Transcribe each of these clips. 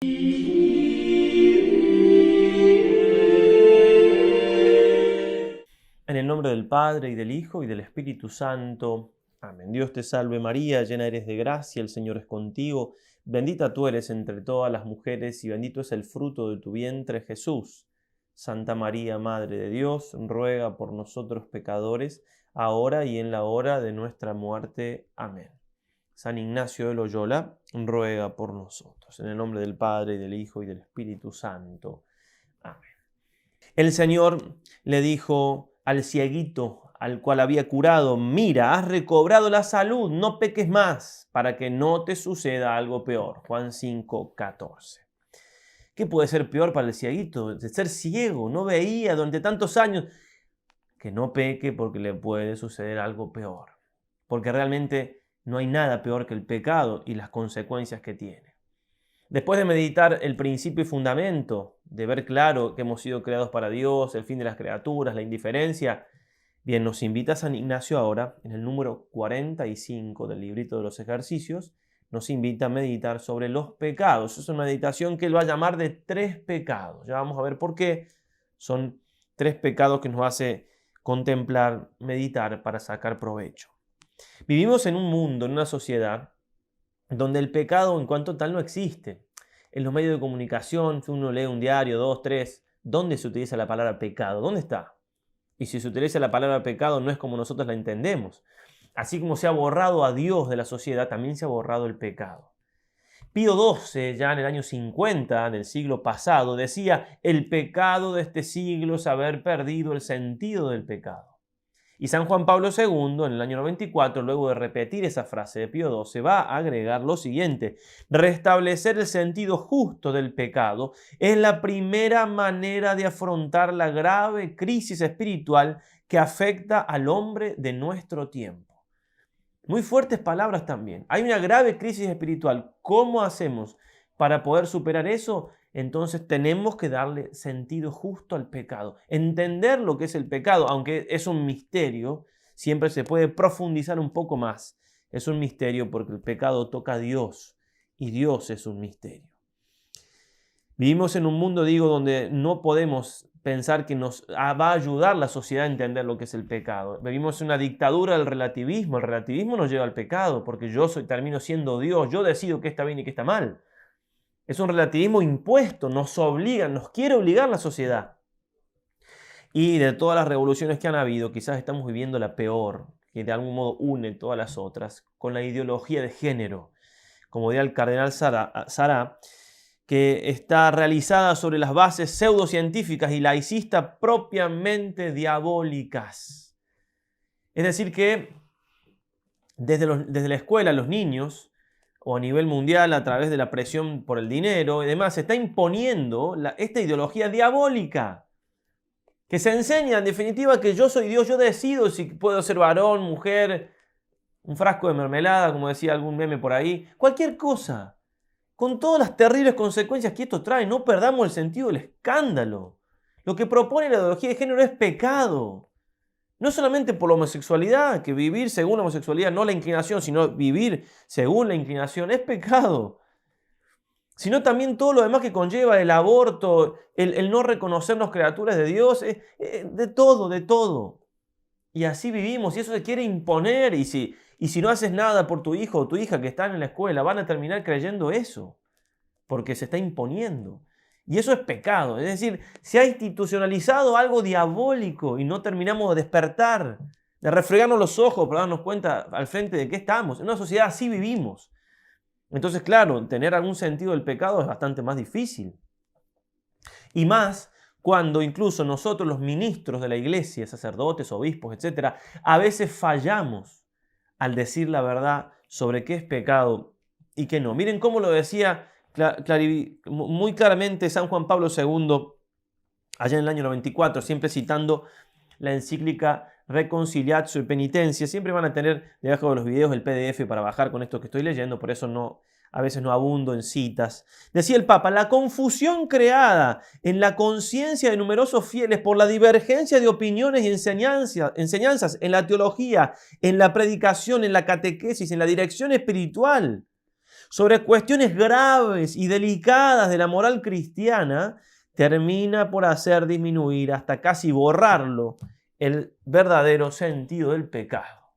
En el nombre del Padre, y del Hijo, y del Espíritu Santo. Amén. Dios te salve María, llena eres de gracia, el Señor es contigo. Bendita tú eres entre todas las mujeres, y bendito es el fruto de tu vientre, Jesús. Santa María, Madre de Dios, ruega por nosotros pecadores, ahora y en la hora de nuestra muerte. Amén. San Ignacio de Loyola, ruega por nosotros. En el nombre del Padre, y del Hijo, y del Espíritu Santo. Amén. El Señor le dijo al cieguito al cual había curado: mira, has recobrado la salud, no peques más, para que no te suceda algo peor. Juan 5:14. ¿Qué puede ser peor para el cieguito? De ser ciego, no veía durante tantos años. Que no peque porque le puede suceder algo peor. Porque realmente no hay nada peor que el pecado y las consecuencias que tiene. Después de meditar el principio y fundamento, de ver claro que hemos sido creados para Dios, el fin de las criaturas, la indiferencia, bien, nos invita San Ignacio ahora, en el número 45 del librito de los ejercicios, nos invita a meditar sobre los pecados. Es una meditación que él va a llamar de 3 pecados. Ya vamos a ver por qué. Son 3 pecados que nos hace contemplar, meditar para sacar provecho. Vivimos en un mundo, en una sociedad, donde el pecado en cuanto tal no existe. En los medios de comunicación, si uno lee un diario, 2, 3, ¿dónde se utiliza la palabra pecado? ¿Dónde está? Y si se utiliza la palabra pecado, no es como nosotros la entendemos. Así como se ha borrado a Dios de la sociedad, también se ha borrado el pecado. Pío XII, ya en el año 50 del siglo pasado, decía: el pecado de este siglo es haber perdido el sentido del pecado. Y San Juan Pablo II, en el año 94, luego de repetir esa frase de Pío XII, va a agregar lo siguiente: restablecer el sentido justo del pecado es la primera manera de afrontar la grave crisis espiritual que afecta al hombre de nuestro tiempo. Muy fuertes palabras también. Hay una grave crisis espiritual. ¿Cómo hacemos para poder superar eso? Entonces tenemos que darle sentido justo al pecado. Entender lo que es el pecado, aunque es un misterio, siempre se puede profundizar un poco más. Es un misterio porque el pecado toca a Dios y Dios es un misterio. Vivimos en un mundo, donde no podemos pensar que nos va a ayudar la sociedad a entender lo que es el pecado. Vivimos en una dictadura del relativismo. El relativismo nos lleva al pecado porque termino siendo Dios. Yo decido qué está bien y qué está mal. Es un relativismo impuesto, nos obliga, nos quiere obligar la sociedad. Y de todas las revoluciones que han habido, quizás estamos viviendo la peor, que de algún modo une todas las otras, con la ideología de género. Como diría el cardenal Sará, que está realizada sobre las bases pseudocientíficas y laicistas propiamente diabólicas. Es decir que desde la escuela los niños, o a nivel mundial a través de la presión por el dinero y demás, se está imponiendo esta ideología diabólica, que se enseña en definitiva que yo soy Dios, yo decido si puedo ser varón, mujer, un frasco de mermelada, como decía algún meme por ahí, cualquier cosa, con todas las terribles consecuencias que esto trae. No perdamos el sentido del escándalo. Lo que propone la ideología de género es pecado. No solamente por la homosexualidad, que vivir según la homosexualidad, no la inclinación, sino vivir según la inclinación, es pecado. Sino también todo lo demás que conlleva el aborto, el no reconocernos criaturas de Dios, de todo. Y así vivimos, y eso se quiere imponer, y si no haces nada por tu hijo o tu hija que están en la escuela, van a terminar creyendo eso, porque se está imponiendo. Y eso es pecado. Es decir, se ha institucionalizado algo diabólico y no terminamos de despertar, de refregarnos los ojos para darnos cuenta al frente de qué estamos. En una sociedad así vivimos. Entonces, claro, tener algún sentido del pecado es bastante más difícil. Y más cuando incluso nosotros, los ministros de la iglesia, sacerdotes, obispos, etc., a veces fallamos al decir la verdad sobre qué es pecado y qué no. Miren cómo lo decía muy claramente San Juan Pablo II, allá en el año 94, siempre citando la encíclica Reconciliatio y Penitencia. Siempre van a tener debajo de los videos el PDF para bajar con esto que estoy leyendo, por eso a veces no abundo en citas. Decía el Papa: la confusión creada en la conciencia de numerosos fieles por la divergencia de opiniones y enseñanzas en la teología, en la predicación, en la catequesis, en la dirección espiritual, sobre cuestiones graves y delicadas de la moral cristiana, termina por hacer disminuir hasta casi borrarlo el verdadero sentido del pecado.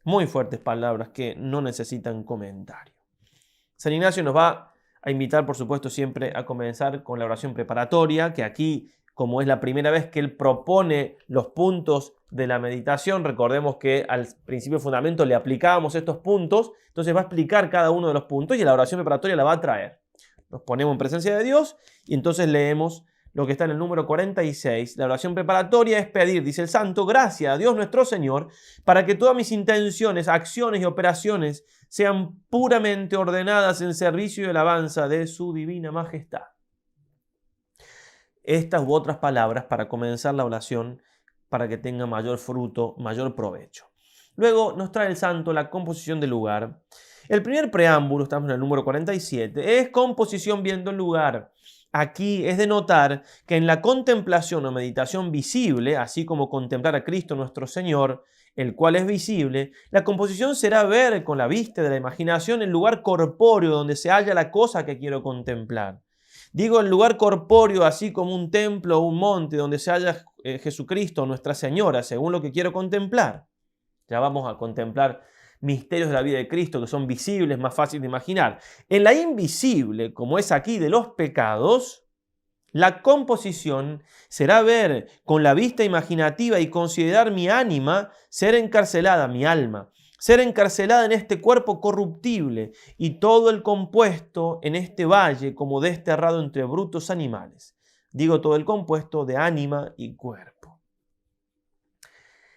Muy fuertes palabras que no necesitan comentario. San Ignacio nos va a invitar, por supuesto, siempre a comenzar con la oración preparatoria, que aquí, como es la primera vez que él propone los puntos de la meditación, recordemos que al principio de fundamento le aplicábamos estos puntos, entonces va a explicar cada uno de los puntos y la oración preparatoria la va a traer. Nos ponemos en presencia de Dios y entonces leemos lo que está en el número 46. La oración preparatoria es pedir, dice el santo, gracia a Dios nuestro Señor, para que todas mis intenciones, acciones y operaciones sean puramente ordenadas en servicio y alabanza de su divina majestad. Estas u otras palabras para comenzar la oración, para que tenga mayor fruto, mayor provecho. Luego nos trae el santo la composición del lugar. El primer preámbulo, estamos en el número 47, es composición viendo el lugar. Aquí es de notar que en la contemplación o meditación visible, así como contemplar a Cristo nuestro Señor, el cual es visible, la composición será ver con la vista de la imaginación el lugar corpóreo donde se halla la cosa que quiero contemplar. Digo el lugar corpóreo así como un templo o un monte donde se halla Jesucristo, Nuestra Señora, según lo que quiero contemplar. Ya vamos a contemplar misterios de la vida de Cristo que son visibles, más fáciles de imaginar. En la invisible, como es aquí de los pecados, la composición será ver con la vista imaginativa y considerar mi ánima ser encarcelada, mi alma, ser encarcelada en este cuerpo corruptible y todo el compuesto en este valle como desterrado entre brutos animales. Digo todo el compuesto de ánima y cuerpo.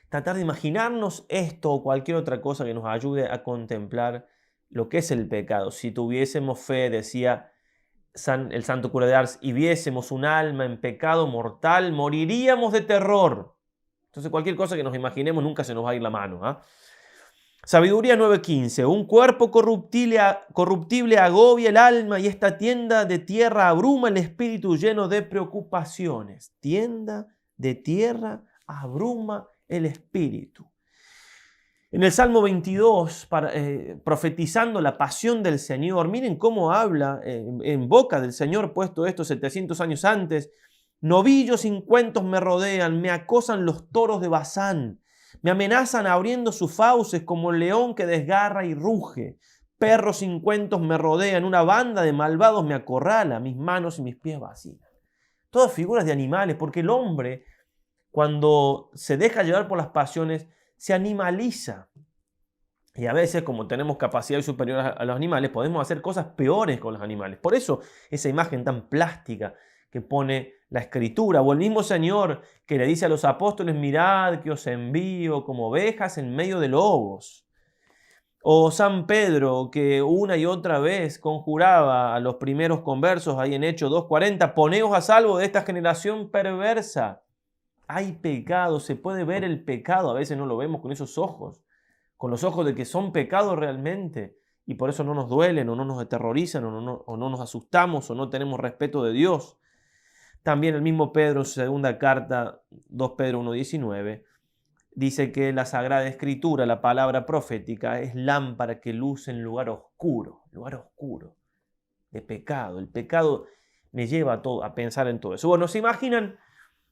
Tratar de imaginarnos esto o cualquier otra cosa que nos ayude a contemplar lo que es el pecado. Si tuviésemos fe, decía el santo cura de Ars, y viésemos un alma en pecado mortal, moriríamos de terror. Entonces cualquier cosa que nos imaginemos nunca se nos va a ir la mano. ¿Eh? Sabiduría 9:15. Un cuerpo corruptible agobia el alma y esta tienda de tierra abruma el espíritu lleno de preocupaciones. Tienda de tierra abruma el espíritu. En el Salmo 22, profetizando la pasión del Señor, miren cómo habla en boca del Señor, puesto esto 700 años antes. Novillos sin cuentos me rodean, me acosan los toros de Basán, me amenazan abriendo sus fauces como el león que desgarra y ruge. Perros sin cuentos me rodean, una banda de malvados me acorrala, mis manos y mis pies vacilan. Todas figuras de animales, porque el hombre, cuando se deja llevar por las pasiones, se animaliza. Y a veces, como tenemos capacidad superior a los animales, podemos hacer cosas peores con los animales. Por eso, esa imagen tan plástica que pone la Escritura, o el mismo Señor que le dice a los apóstoles, mirad que os envío como ovejas en medio de lobos. O San Pedro, que una y otra vez conjuraba a los primeros conversos, ahí en Hechos 2:40, poneos a salvo de esta generación perversa. Hay pecado, se puede ver el pecado, a veces no lo vemos con esos ojos, con los ojos de que son pecados realmente, y por eso no nos duelen, o no nos aterrorizan, o no nos asustamos, o no tenemos respeto de Dios. También el mismo Pedro en su segunda carta, 2 Pedro 1:19, dice que la Sagrada Escritura, la palabra profética, es lámpara que luce en lugar oscuro de pecado. El pecado me lleva a pensar en todo eso. Bueno, ¿se imaginan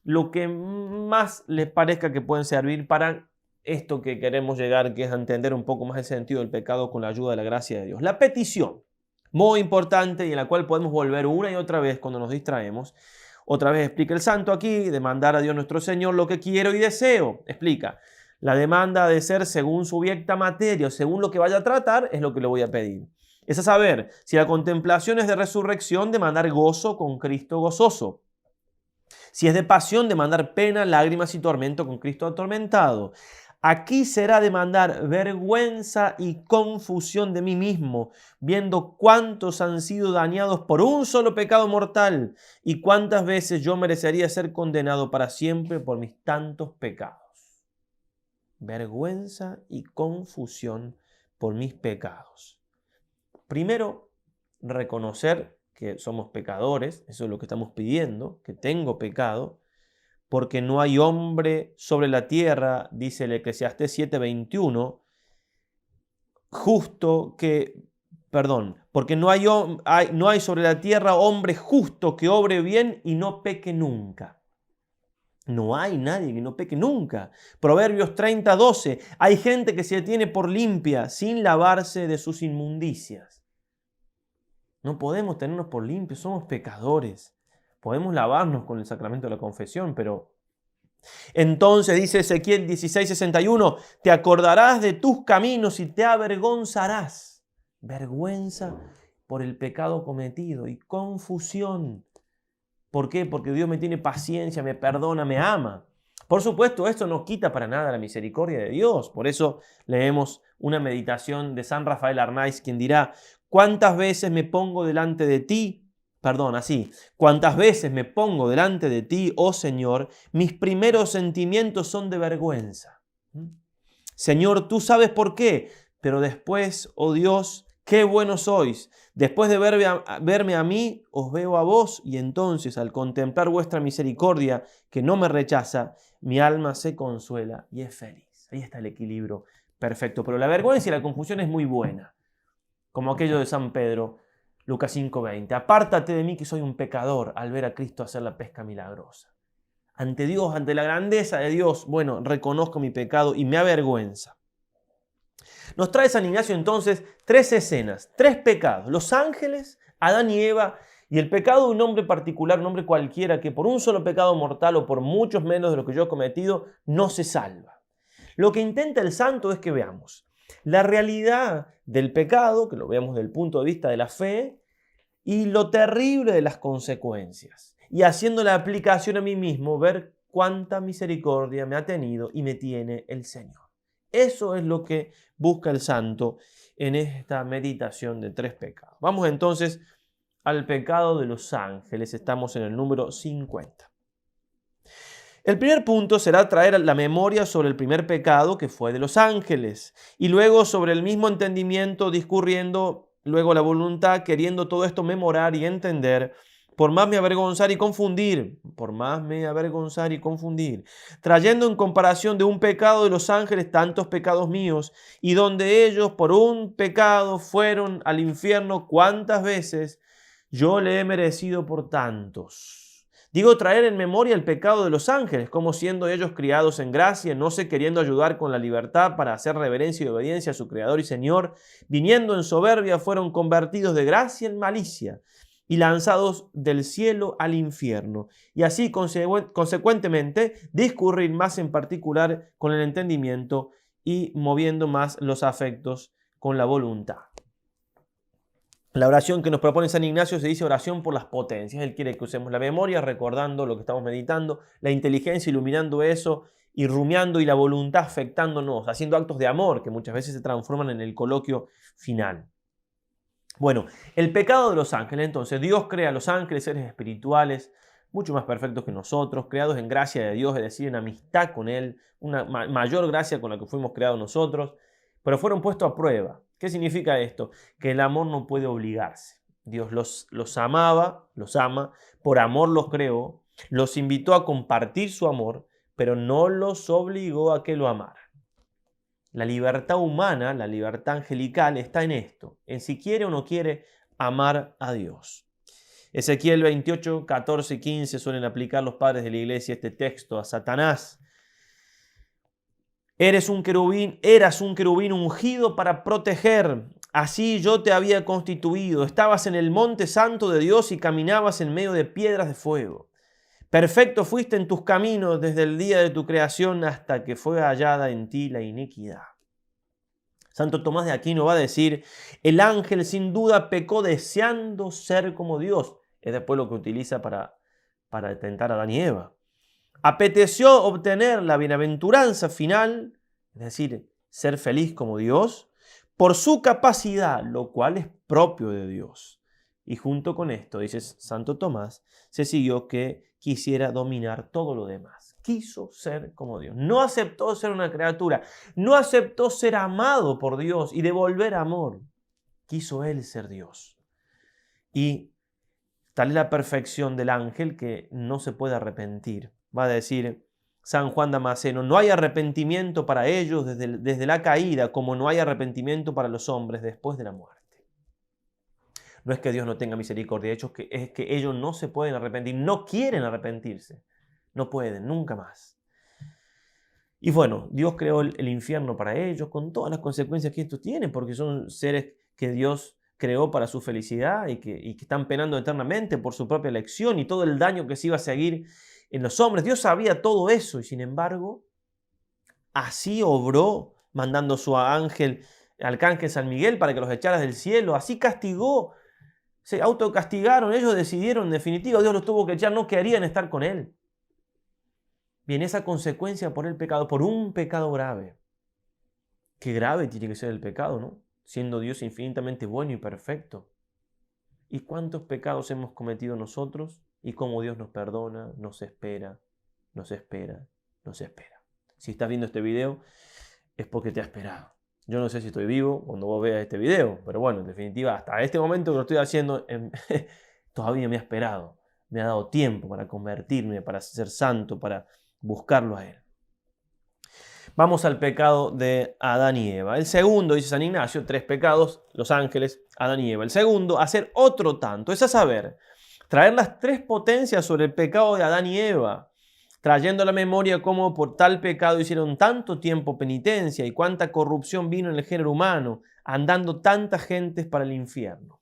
lo que más les parezca que pueden servir para esto que queremos llegar, que es a entender un poco más el sentido del pecado con la ayuda de la gracia de Dios? La petición, muy importante y en la cual podemos volver una y otra vez cuando nos distraemos. Otra vez explica el santo aquí, demandar a Dios nuestro Señor lo que quiero y deseo. Explica, la demanda de ser según su viecta materia, según lo que vaya a tratar, es lo que le voy a pedir. Es a saber, si la contemplación es de resurrección, demandar gozo con Cristo gozoso. Si es de pasión, demandar pena, lágrimas y tormento con Cristo atormentado. Aquí será demandar vergüenza y confusión de mí mismo, viendo cuántos han sido dañados por un solo pecado mortal y cuántas veces yo merecería ser condenado para siempre por mis tantos pecados. Vergüenza y confusión por mis pecados. Primero, reconocer que somos pecadores, eso es lo que estamos pidiendo, que tengo pecado, porque no hay hombre sobre la tierra, dice el Eclesiastés 7:21, justo que porque no hay sobre la tierra hombre justo que obre bien y no peque nunca. No hay nadie que no peque nunca. Proverbios 30:12. Hay gente que se tiene por limpia sin lavarse de sus inmundicias. No podemos tenernos por limpios, somos pecadores. Podemos lavarnos con el sacramento de la confesión, pero... Entonces dice Ezequiel 16:61, te acordarás de tus caminos y te avergonzarás. Vergüenza por el pecado cometido y confusión. ¿Por qué? Porque Dios me tiene paciencia, me perdona, me ama. Por supuesto, esto no quita para nada la misericordia de Dios. Por eso leemos una meditación de San Rafael Arnaiz, quien dirá, ¿cuántas veces me pongo delante de ti? ¿Cuántas veces me pongo delante de ti, oh Señor? Mis primeros sentimientos son de vergüenza. Señor, tú sabes por qué, pero después, oh Dios, qué buenos sois. Después de verme a mí, os veo a vos, y entonces al contemplar vuestra misericordia, que no me rechaza, mi alma se consuela y es feliz. Ahí está el equilibrio perfecto. Pero la vergüenza y la confusión es muy buena. Como aquello de San Pedro, Lucas 5:20. Apártate de mí que soy un pecador, al ver a Cristo hacer la pesca milagrosa. Ante Dios, ante la grandeza de Dios, bueno, reconozco mi pecado y me avergüenza. Nos trae San Ignacio entonces 3 escenas, 3 pecados. Los ángeles, Adán y Eva, y el pecado de un hombre particular, un hombre cualquiera, que por un solo pecado mortal o por muchos menos de lo que yo he cometido, no se salva. Lo que intenta el santo es que veamos la realidad del pecado, que lo veamos desde el punto de vista de la fe, y lo terrible de las consecuencias. Y haciendo la aplicación a mí mismo, ver cuánta misericordia me ha tenido y me tiene el Señor. Eso es lo que busca el santo en esta meditación de 3 pecados. Vamos entonces al pecado de los ángeles. Estamos en el número 50. El primer punto será traer la memoria sobre el primer pecado que fue de los ángeles y luego sobre el mismo entendimiento discurriendo luego la voluntad, queriendo todo esto memorar y entender, por más me avergonzar y confundir, trayendo en comparación de un pecado de los ángeles tantos pecados míos, y donde ellos por un pecado fueron al infierno, cuántas veces yo le he merecido por tantos. Digo, traer en memoria el pecado de los ángeles, como siendo ellos criados en gracia, no se queriendo ayudar con la libertad para hacer reverencia y obediencia a su Creador y Señor, viniendo en soberbia, fueron convertidos de gracia en malicia y lanzados del cielo al infierno. Y así, consecuentemente, discurrir más en particular con el entendimiento y moviendo más los afectos con la voluntad. La oración que nos propone San Ignacio se dice oración por las potencias. Él quiere que usemos la memoria recordando lo que estamos meditando, la inteligencia iluminando eso y rumiando, y la voluntad afectándonos, haciendo actos de amor que muchas veces se transforman en el coloquio final. Bueno, el pecado de los ángeles. Entonces, Dios crea a los ángeles, seres espirituales, mucho más perfectos que nosotros, creados en gracia de Dios, es decir, en amistad con Él, una mayor gracia con la que fuimos creados nosotros, pero fueron puestos a prueba. ¿Qué significa esto? Que el amor no puede obligarse. Dios los amaba, los ama, por amor los creó, los invitó a compartir su amor, pero no los obligó a que lo amaran. La libertad humana, la libertad angelical está en esto, en si quiere o no quiere amar a Dios. Ezequiel 28, 14 y 15 suelen aplicar los padres de la iglesia este texto a Satanás. Eras un querubín ungido para proteger. Así yo te había constituido. Estabas en el monte santo de Dios y caminabas en medio de piedras de fuego. Perfecto fuiste en tus caminos desde el día de tu creación hasta que fue hallada en ti la iniquidad. Santo Tomás de Aquino va a decir, el ángel sin duda pecó deseando ser como Dios. Es después lo que utiliza para tentar a Adán y Eva. Apeteció obtener la bienaventuranza final, es decir, ser feliz como Dios, por su capacidad, lo cual es propio de Dios. Y junto con esto, dice Santo Tomás, se siguió que quisiera dominar todo lo demás. Quiso ser como Dios. No aceptó ser una criatura. No aceptó ser amado por Dios y devolver amor. Quiso él ser Dios. Y tal es la perfección del ángel que no se puede arrepentir. Va a decir San Juan Damasceno, no hay arrepentimiento para ellos desde la caída, como no hay arrepentimiento para los hombres después de la muerte. No es que Dios no tenga misericordia, de hecho es que ellos no se pueden arrepentir, no quieren arrepentirse, no pueden, nunca más. Y bueno, Dios creó el infierno para ellos, con todas las consecuencias que esto tiene, porque son seres que Dios creó para su felicidad y que están penando eternamente por su propia elección y todo el daño que se iba a seguir en los hombres. Dios sabía todo eso y sin embargo, así obró, mandando su ángel, arcángel San Miguel, para que los echara del cielo. Así castigó, se autocastigaron, ellos decidieron, en definitiva, Dios los tuvo que echar, no querían estar con Él. Bien, esa consecuencia por el pecado, por un pecado grave. Qué grave tiene que ser el pecado, ¿no? Siendo Dios infinitamente bueno y perfecto. ¿Y cuántos pecados hemos cometido nosotros? Y cómo Dios nos perdona, nos espera, nos espera, nos espera. Si estás viendo este video, es porque te ha esperado. Yo no sé si estoy vivo cuando vos veas este video, pero bueno, en definitiva, hasta este momento que lo estoy haciendo, todavía me ha esperado. Me ha dado tiempo para convertirme, para ser santo, para buscarlo a Él. Vamos al pecado de Adán y Eva. El segundo, dice San Ignacio, 3 pecados, los ángeles, Adán y Eva. El segundo, hacer otro tanto, es a saber, traer las 3 potencias sobre el pecado de Adán y Eva, trayendo a la memoria cómo por tal pecado hicieron tanto tiempo penitencia y cuánta corrupción vino en el género humano, andando tantas gentes para el infierno.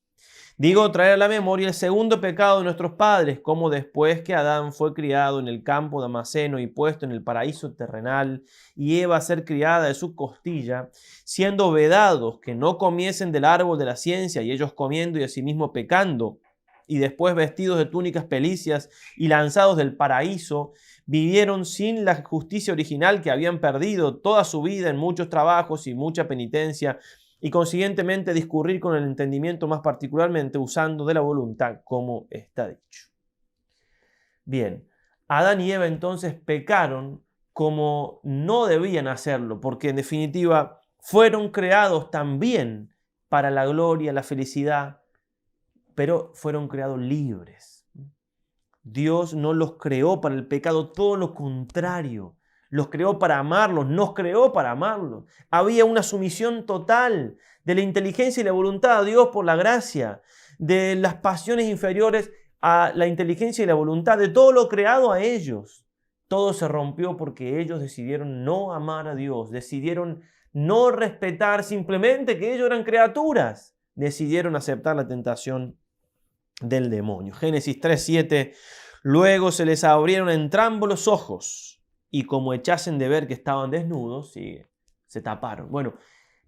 Digo, traer a la memoria el segundo pecado de nuestros padres, como después que Adán fue criado en el campo de Damasceno y puesto en el paraíso terrenal, y Eva ser criada de su costilla, siendo vedados que no comiesen del árbol de la ciencia, y ellos comiendo y asimismo pecando, y después vestidos de túnicas pelicias y lanzados del paraíso, vivieron sin la justicia original que habían perdido toda su vida en muchos trabajos y mucha penitencia, y consiguientemente discurrir con el entendimiento más particularmente usando de la voluntad, como está dicho. Bien, Adán y Eva entonces pecaron como no debían hacerlo, porque en definitiva fueron creados también para la gloria, la felicidad, pero fueron creados libres. Dios no los creó para el pecado, todo lo contrario. Los creó para amarlos, nos creó para amarlos. Había una sumisión total de la inteligencia y la voluntad a Dios por la gracia, de las pasiones inferiores a la inteligencia y la voluntad, de todo lo creado a ellos. Todo se rompió porque ellos decidieron no amar a Dios, decidieron no respetar simplemente que ellos eran criaturas, decidieron aceptar la tentación del demonio. Génesis 3:7, luego se les abrieron a entrambos los ojos, y como echasen de ver que estaban desnudos, se taparon. Bueno,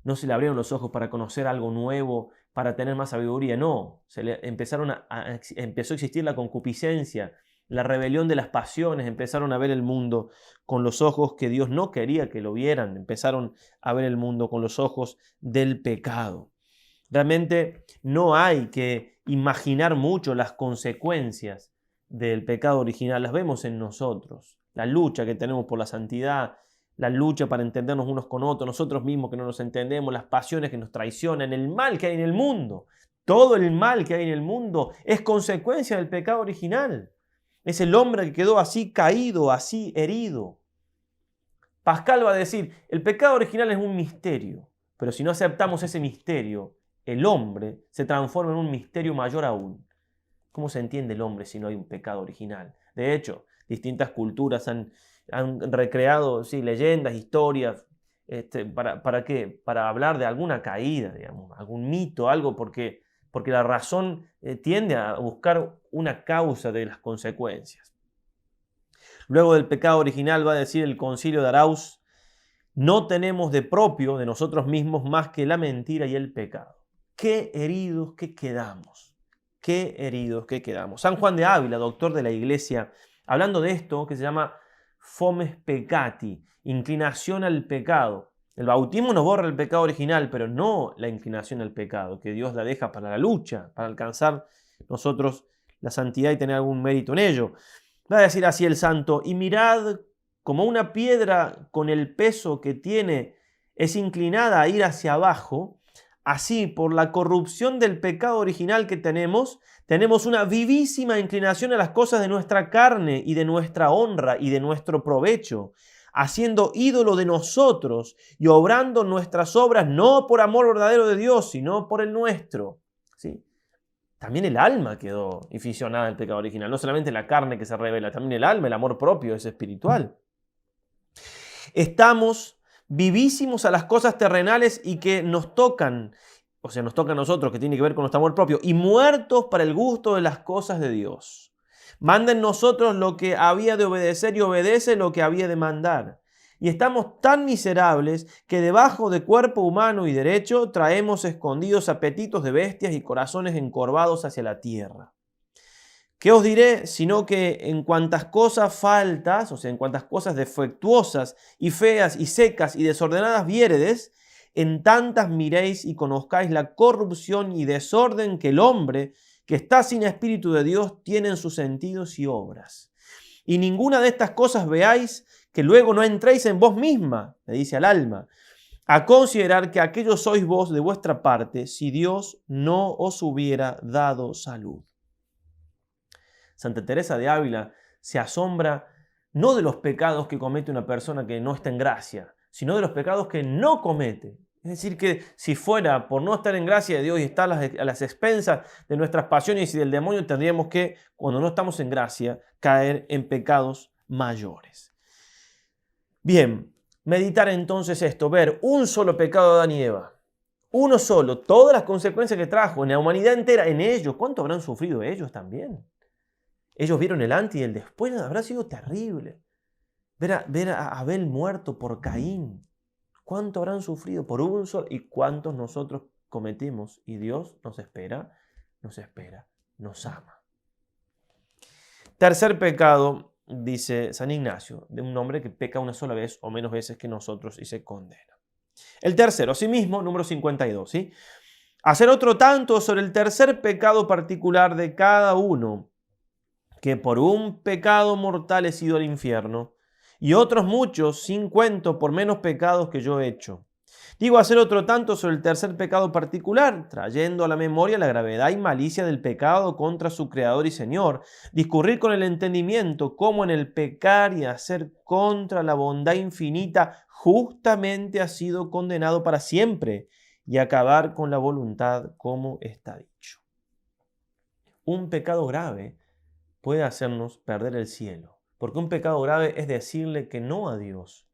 no se le abrieron los ojos para conocer algo nuevo, para tener más sabiduría, no. Empezó a existir la concupiscencia, la rebelión de las pasiones, empezaron a ver el mundo con los ojos que Dios no quería que lo vieran, empezaron a ver el mundo con los ojos del pecado. Realmente no hay que imaginar mucho las consecuencias del pecado original, las vemos en nosotros. La lucha que tenemos por la santidad, la lucha para entendernos unos con otros, nosotros mismos que no nos entendemos, las pasiones que nos traicionan, el mal que hay en el mundo. Todo el mal que hay en el mundo es consecuencia del pecado original. Es el hombre que quedó así caído, así herido. Pascal va a decir, el pecado original es un misterio, pero si no aceptamos ese misterio, el hombre se transforma en un misterio mayor aún. ¿Cómo se entiende el hombre si no hay un pecado original? De hecho, distintas culturas han recreado leyendas, historias, ¿para qué? Para hablar de alguna caída, digamos, algún mito, algo, porque la razón tiende a buscar una causa de las consecuencias. Luego del pecado original va a decir el Concilio de Arauz, no tenemos de propio de nosotros mismos más que la mentira y el pecado. Qué heridos que quedamos, qué heridos que quedamos. San Juan de Ávila, doctor de la Iglesia, hablando de esto que se llama fomes peccati, inclinación al pecado. El bautismo nos borra el pecado original, pero no la inclinación al pecado, que Dios la deja para la lucha, para alcanzar nosotros la santidad y tener algún mérito en ello. Va a decir así el santo, y mirad como una piedra con el peso que tiene es inclinada a ir hacia abajo, así por la corrupción del pecado original que tenemos una vivísima inclinación a las cosas de nuestra carne y de nuestra honra y de nuestro provecho, haciendo ídolo de nosotros y obrando nuestras obras no por amor verdadero de Dios, sino por el nuestro. ¿Sí? también el alma quedó inficionada al pecado original. No solamente la carne que se revela, también el alma, el amor propio es espiritual. Estamos vivísimos a las cosas terrenales y que nos tocan, o sea, nos toca a nosotros, que tiene que ver con nuestro amor propio, y muertos para el gusto de las cosas de Dios. Manda en nosotros lo que había de obedecer y obedece lo que había de mandar. Y estamos tan miserables que debajo de cuerpo humano y derecho traemos escondidos apetitos de bestias y corazones encorvados hacia la tierra. ¿Qué os diré? Sino que en cuantas cosas faltas, o sea, en cuantas cosas defectuosas y feas y secas y desordenadas viéredes, en tantas miréis y conozcáis la corrupción y desorden que el hombre que está sin Espíritu de Dios tiene en sus sentidos y obras. Y ninguna de estas cosas veáis, que luego no entréis en vos misma, le dice al alma, a considerar que aquello sois vos de vuestra parte, si Dios no os hubiera dado salud. Santa Teresa de Ávila se asombra no de los pecados que comete una persona que no está en gracia, sino de los pecados que no comete. Es decir, que si fuera por no estar en gracia de Dios y estar a las expensas de nuestras pasiones y del demonio, tendríamos que, cuando no estamos en gracia, caer en pecados mayores. Bien, meditar entonces esto, ver un solo pecado de Adán y Eva, uno solo, todas las consecuencias que trajo en la humanidad entera, en ellos, ¿cuánto habrán sufrido ellos también? Ellos vieron el antes y el después, habrá sido terrible. Ver a Abel muerto por Caín. ¿Cuánto habrán sufrido por un solo? ¿Y cuántos nosotros cometimos? Y Dios nos espera, nos ama. Tercer pecado, dice San Ignacio, de un hombre que peca una sola vez o menos veces que nosotros y se condena. El tercero, asimismo, número 52, ¿sí? Hacer otro tanto sobre el tercer pecado particular de cada uno, que por un pecado mortal he sido al infierno, y otros muchos, sin cuento, por menos pecados que yo he hecho. Digo, hacer otro tanto sobre el tercer pecado particular, trayendo a la memoria la gravedad y malicia del pecado contra su Creador y Señor, discurrir con el entendimiento cómo en el pecar y hacer contra la bondad infinita justamente ha sido condenado para siempre, y acabar con la voluntad como está dicho. Un pecado grave puede hacernos perder el cielo, porque un pecado grave es decirle que no a Dios.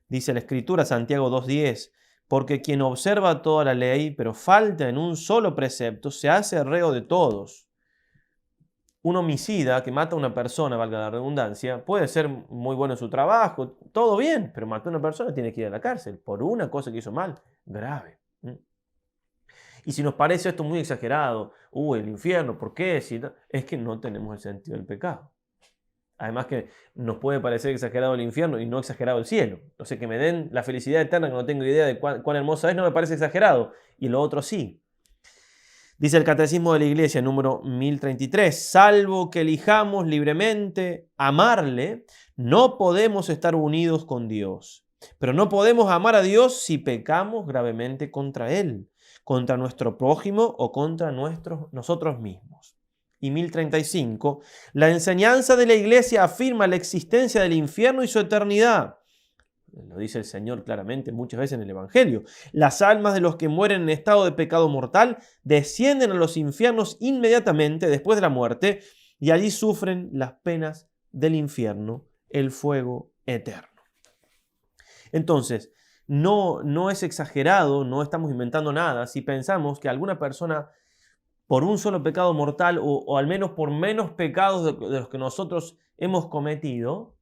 Dice la Escritura, Santiago 2:10, porque quien observa toda la ley, pero falta en un solo precepto, se hace reo de todos. Un homicida que mata a una persona, valga la redundancia, puede ser muy bueno en su trabajo, todo bien, pero mató a una persona, tiene que ir a la cárcel por una cosa que hizo mal, grave. Y si nos parece esto muy exagerado, el infierno, ¿por qué? Es que no tenemos el sentido del pecado. Además que nos puede parecer exagerado el infierno y no exagerado el cielo. O sea, que me den la felicidad eterna, que no tengo idea de cuán hermosa es, no me parece exagerado. Y lo otro sí. Dice el Catecismo de la Iglesia, número 1033, salvo que elijamos libremente amarle, no podemos estar unidos con Dios. Pero no podemos amar a Dios si pecamos gravemente contra Él, contra nuestro prójimo o contra nosotros mismos. Y 1035, la enseñanza de la Iglesia afirma la existencia del infierno y su eternidad. Lo dice el Señor claramente muchas veces en el Evangelio. Las almas de los que mueren en estado de pecado mortal descienden a los infiernos inmediatamente después de la muerte y allí sufren las penas del infierno, el fuego eterno. Entonces, no es exagerado, no estamos inventando nada si pensamos que alguna persona por un solo pecado mortal o al menos por menos pecados de los que nosotros hemos cometido,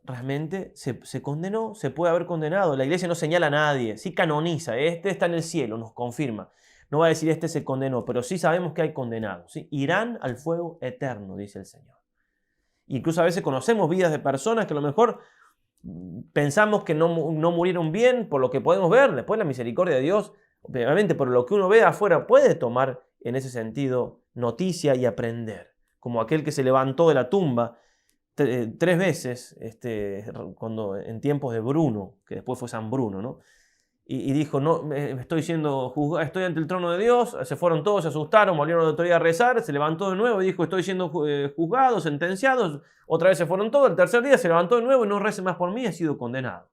realmente se condenó, se puede haber condenado. La Iglesia no señala a nadie, sí canoniza, este está en el cielo, nos confirma. No va a decir este se condenó, pero sí sabemos que hay condenados, ¿sí? Irán al fuego eterno, dice el Señor. Incluso a veces conocemos vidas de personas que a lo mejor pensamos que no murieron bien por lo que podemos ver. Después la misericordia de Dios, obviamente por lo que uno ve afuera, puede tomar en ese sentido noticia y aprender. Como aquel que se levantó de la tumba 3 veces en tiempos de Bruno, que después fue San Bruno, ¿no? Y dijo, no, estoy siendo juzgado, estoy ante el trono de Dios. Se fueron todos, se asustaron, volvieron a otro día a rezar, se levantó de nuevo y dijo, estoy siendo juzgado, sentenciado. Otra vez se fueron todos, el tercer día se levantó de nuevo y no recen más por mí, he sido condenado.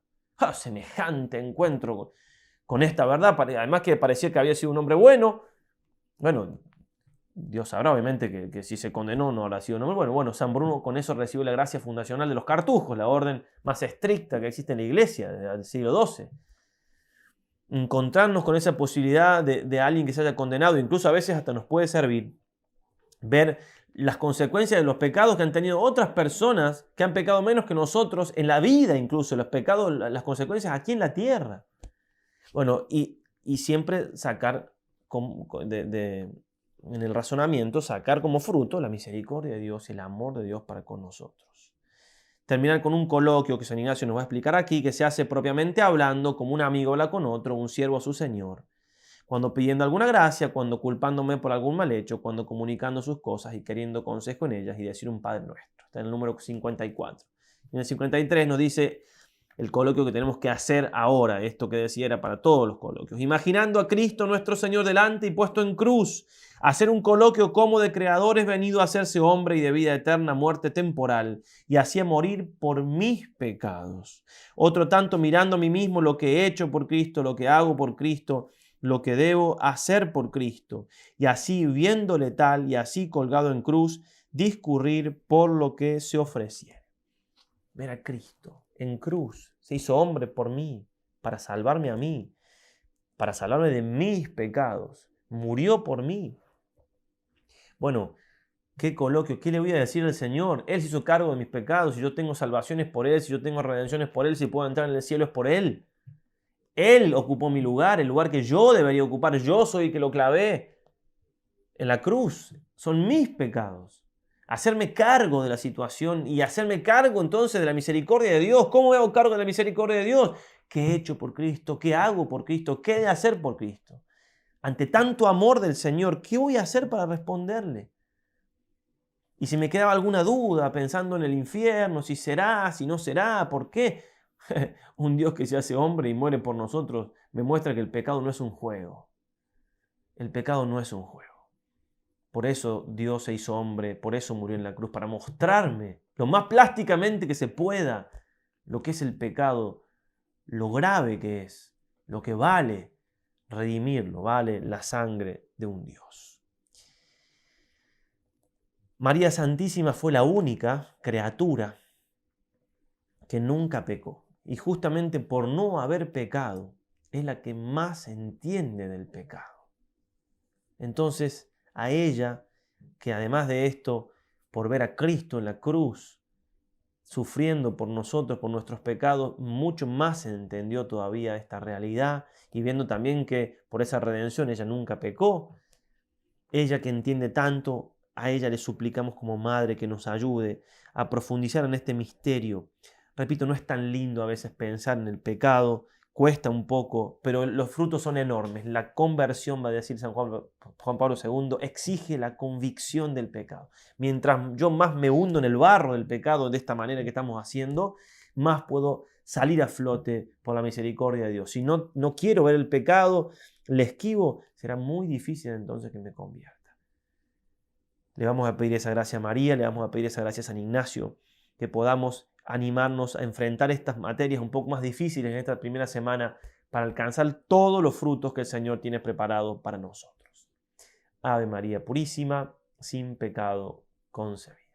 Semejante encuentro con esta verdad, además que parecía que había sido un hombre bueno. Bueno, Dios sabrá obviamente que si se condenó no habrá sido normal. Bueno, San Bruno con eso recibió la gracia fundacional de los cartujos, la orden más estricta que existe en la iglesia desde el siglo XII. Encontrarnos con esa posibilidad de alguien que se haya condenado, incluso a veces hasta nos puede servir ver las consecuencias de los pecados que han tenido otras personas que han pecado menos que nosotros en la vida, incluso los pecados, las consecuencias aquí en la tierra. Bueno, y siempre sacar en el razonamiento, sacar como fruto la misericordia de Dios, el amor de Dios para con nosotros. Terminar con un coloquio que San Ignacio nos va a explicar aquí, que se hace propiamente hablando, como un amigo habla con otro, un siervo a su señor, cuando pidiendo alguna gracia, cuando culpándome por algún mal hecho, cuando comunicando sus cosas y queriendo consejo en ellas, y decir un Padre Nuestro. Está en el número 54. En el 53 nos dice el coloquio que tenemos que hacer ahora, esto que decía era para todos los coloquios. Imaginando a Cristo nuestro Señor delante y puesto en cruz, hacer un coloquio como de creadores venido a hacerse hombre y de vida eterna, muerte temporal, y así a morir por mis pecados. Otro tanto mirando a mí mismo lo que he hecho por Cristo, lo que hago por Cristo, lo que debo hacer por Cristo, y así viéndole tal y así colgado en cruz, discurrir por lo que se ofreciere. Ver a Cristo en cruz, se hizo hombre por mí, para salvarme a mí, para salvarme de mis pecados, murió por mí. Bueno, qué coloquio, ¿qué le voy a decir al Señor? Él se hizo cargo de mis pecados, si yo tengo salvaciones por Él, si yo tengo redenciones por Él, si puedo entrar en el cielo es por Él. Él ocupó mi lugar, el lugar que yo debería ocupar, yo soy el que lo clavé en la cruz, son mis pecados. Hacerme cargo de la situación y hacerme cargo entonces de la misericordia de Dios. ¿Cómo me hago cargo de la misericordia de Dios? ¿Qué he hecho por Cristo? ¿Qué hago por Cristo? ¿Qué he de hacer por Cristo? Ante tanto amor del Señor, ¿qué voy a hacer para responderle? Y si me quedaba alguna duda pensando en el infierno, si será, si no será, ¿por qué? Un Dios que se hace hombre y muere por nosotros me muestra que el pecado no es un juego. El pecado no es un juego. Por eso Dios se hizo hombre, por eso murió en la cruz, para mostrarme lo más plásticamente que se pueda lo que es el pecado, lo grave que es, lo que vale redimirlo, vale la sangre de un Dios. María Santísima fue la única criatura que nunca pecó. Y justamente por no haber pecado, es la que más entiende del pecado. Entonces, a ella, que además de esto, por ver a Cristo en la cruz, sufriendo por nosotros, por nuestros pecados, mucho más entendió todavía esta realidad y viendo también que por esa redención ella nunca pecó. Ella que entiende tanto, a ella le suplicamos como madre que nos ayude a profundizar en este misterio. Repito, no es tan lindo a veces pensar en el pecado, cuesta un poco, pero los frutos son enormes. La conversión, va a decir San Juan Pablo II, exige la convicción del pecado. Mientras yo más me hundo en el barro del pecado de esta manera que estamos haciendo, más puedo salir a flote por la misericordia de Dios. Si no quiero ver el pecado, le esquivo, será muy difícil entonces que me convierta. Le vamos a pedir esa gracia a María, le vamos a pedir esa gracia a San Ignacio, que podamos animarnos a enfrentar estas materias un poco más difíciles en esta primera semana para alcanzar todos los frutos que el Señor tiene preparado para nosotros. Ave María Purísima, sin pecado concebida.